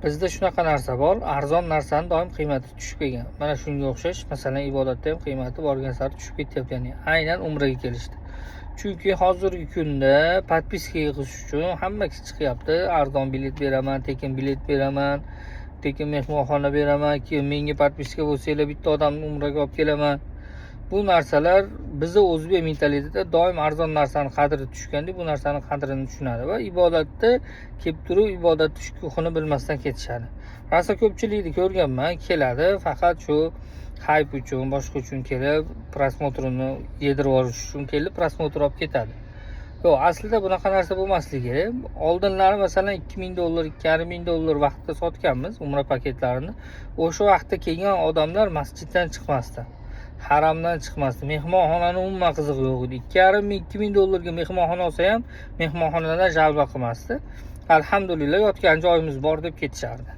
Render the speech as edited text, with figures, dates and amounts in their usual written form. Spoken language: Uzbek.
Bizda shunaqa narsa bor, arzon narsani doim qiymati tushib kelgan. Mana shunga o'xshash, masalan, ibodatda ham qiymati borgan sari tushib ketyapti, ya'ni aynan umraga kelishdi. Chunki hozirgi kunda podpiska yig'ish uchun hamma kishi chiqyapti. Arzon bilet beraman, tekin bilet beraman, tekin mehmonxona beraman, keyin menga podpiska bo'lsanglar bitta odamni umraga olib kelaman. Bu narsalar bizni o'zbek mentalitetida doim arzon narsani qadri tushganda bu narsani qadrini tushunadi va ibodatda kelib turib ibodatni shukuhini bilmasdan ketishadi. Rosa ko'pchilikni ko'rganman, keladi faqat shu hayp uchun, boshqa uchun kelib, prosmotrini yedirib olish uchun kelib, prosmotr olib ketadi. Yo'q, aslida bunaqa narsa bo'lmasligi kerak. Oldinlari masalan $2000, $2500 vaqtda sotganmiz umra paketlarini. O'sha vaqtda kelgan odamlar masjiddan chiqmasdi. Haramdan chiqmasdi. Mehmonxonani umuman qizig'i yo'q edi. $2500 mehmonxona olsa ham mehmonxonadan jalba qilmasdi. Alhamdulillah yotgan joyimiz bor deb ketishardi.